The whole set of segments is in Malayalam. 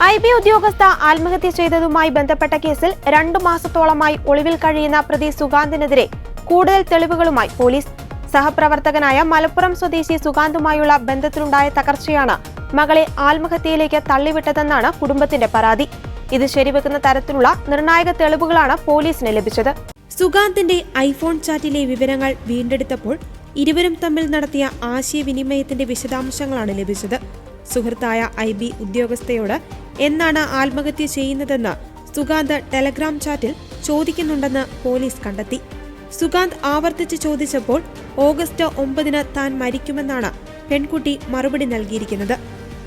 IB ഉദ്യോഗസ്ഥ ആത്മഹത്യ ചെയ്തതുമായി ബന്ധപ്പെട്ട കേസിൽ 2 മാസത്തോളമായി ഒളിവിൽ കഴിയുന്ന പ്രതി സുഗാന്തിനെതിരെ കൂടുതൽ തെളിവുകളുമായി പോലീസ്. സഹപ്രവർത്തകനായ മലപ്പുറം സ്വദേശി സുഗാന്തുമായുള്ള ബന്ധത്തിലുണ്ടായ തകർച്ചയാണ് മകളെ ആത്മഹത്യയിലേക്ക് തള്ളിവിട്ടതെന്നാണ് കുടുംബത്തിന്റെ പരാതി. ഇത് ശരിവെക്കുന്ന തരത്തിലുള്ള നിർണായക തെളിവുകളാണ് പോലീസിന് ലഭിച്ചത്. സുഗാന്തിന്റെ ഐഫോൺ ചാറ്റിലെ വിവരങ്ങൾ വീണ്ടെടുത്തപ്പോൾ ഇരുവരും തമ്മിൽ നടത്തിയ ആശയവിനിമയത്തിന്റെ വിശദാംശങ്ങളാണ് ലഭിച്ചത്. സുഹൃത്തായ IB ഉദ്യോഗസ്ഥയോട് എന്നാണ് ആത്മഹത്യ ചെയ്യുന്നതെന്ന് സുഗാന്ത് ടെലഗ്രാം ചാറ്റിൽ ചോദിക്കുന്നുണ്ടെന്ന് പോലീസ് കണ്ടെത്തി. സുഗാന്ത് ആവർത്തിച്ച് ചോദിച്ചപ്പോൾ ഓഗസ്റ്റ് 9-ന് താൻ മരിക്കുമെന്നാണ് പെൺകുട്ടി മറുപടി നൽകിയിരിക്കുന്നത്.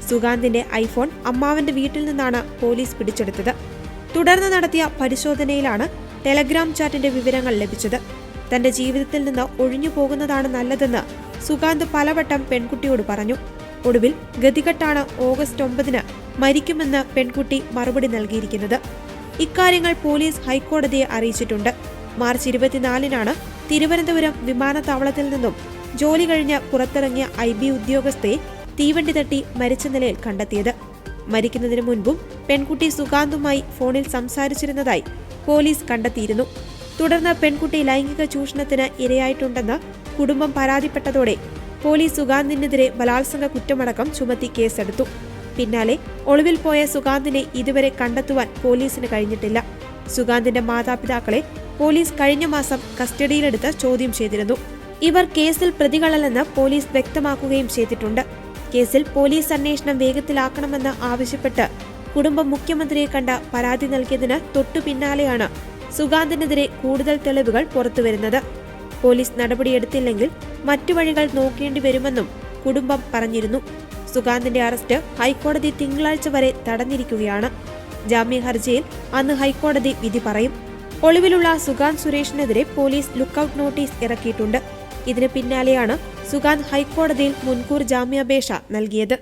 സുഗാന്തിന്റെ ഐഫോൺ അമ്മാവന്റെ വീട്ടിൽ നിന്നാണ് പോലീസ് പിടിച്ചെടുത്തത്. തുടർന്ന് നടത്തിയ പരിശോധനയിലാണ് ടെലഗ്രാം ചാറ്റിന്റെ വിവരങ്ങൾ ലഭിച്ചത്. തന്റെ ജീവിതത്തിൽ നിന്ന് ഒഴിഞ്ഞു പോകുന്നതാണ് നല്ലതെന്ന് സുഗാന്ത് പലവട്ടം പെൺകുട്ടിയോട് പറഞ്ഞു. ഒടുവിൽ ഗതികെട്ടാണ് ഓഗസ്റ്റ് 9-ന് മരിക്കുമെന്ന് പെൺകുട്ടി മറുപടി നൽകിയിരിക്കുന്നത്. ഇക്കാര്യങ്ങൾ പോലീസ് ഹൈക്കോടതിയെ അറിയിച്ചിട്ടുണ്ട്. മാർച്ച് 24-നാണ് തിരുവനന്തപുരം വിമാനത്താവളത്തിൽ നിന്നും ജോലി കഴിഞ്ഞ് പുറത്തിറങ്ങിയ IB ഉദ്യോഗസ്ഥയെ തീവണ്ടി തട്ടി മരിച്ച നിലയിൽ കണ്ടെത്തിയത്. മരിക്കുന്നതിന് മുൻപും പെൺകുട്ടി സുഗാന്തുമായി ഫോണിൽ സംസാരിച്ചിരുന്നതായി പോലീസ് കണ്ടെത്തിയിരുന്നു. തുടർന്ന് പെൺകുട്ടി ലൈംഗിക ചൂഷണത്തിന് ഇരയായിട്ടുണ്ടെന്ന് കുടുംബം പരാതിപ്പെട്ടതോടെ പോലീസ് സുഗാന്തിനെതിരെ ബലാത്സംഗ കുറ്റമടക്കം ചുമത്തി കേസെടുത്തു. പിന്നാലെ ഒളിവിൽ പോയ സുഗാന്തിനെ ഇതുവരെ കണ്ടെത്തുവാൻ പോലീസിന് കഴിഞ്ഞിട്ടില്ല. സുഗാന്തിന്റെ മാതാപിതാക്കളെ പോലീസ് കഴിഞ്ഞ മാസം കസ്റ്റഡിയിലെടുത്ത് ചോദ്യം ചെയ്തിരുന്നു. ഇവർ കേസിൽ പ്രതികളല്ലെന്ന് പോലീസ് വ്യക്തമാക്കുകയും ചെയ്തിട്ടുണ്ട്. കേസിൽ പോലീസ് അന്വേഷണം വേഗത്തിലാക്കണമെന്ന് ആവശ്യപ്പെട്ട് കുടുംബം മുഖ്യമന്ത്രിയെ കണ്ട പരാതി നൽകിയതിന് തൊട്ടു പിന്നാലെയാണ് സുഗാന്തിനെതിരെ കൂടുതൽ തെളിവുകൾ പുറത്തുവരുന്നത്. പോലീസ് നടപടിയെടുത്തില്ലെങ്കിൽ മറ്റു വഴികൾ നോക്കേണ്ടി വരുമെന്നും കുടുംബം പറഞ്ഞിരുന്നു. സുഗാന്തിന്റെ അറസ്റ്റ് ഹൈക്കോടതി തിങ്കളാഴ്ച വരെ തടഞ്ഞിരിക്കുകയാണ്. ജാമ്യ ഹർജിയിൽ അന്ന് ഹൈക്കോടതി വിധി പറയും. ഒളിവിലുള്ള സുഗാന്ത് സുരേഷിനെതിരെ പോലീസ് ലുക്കൌട്ട് നോട്ടീസ് ഇറക്കിയിട്ടുണ്ട്. ഇതിന് പിന്നാലെയാണ് സുഗാന്ത് ഹൈക്കോടതിയിൽ മുൻകൂർ ജാമ്യാപേക്ഷ നൽകിയത്.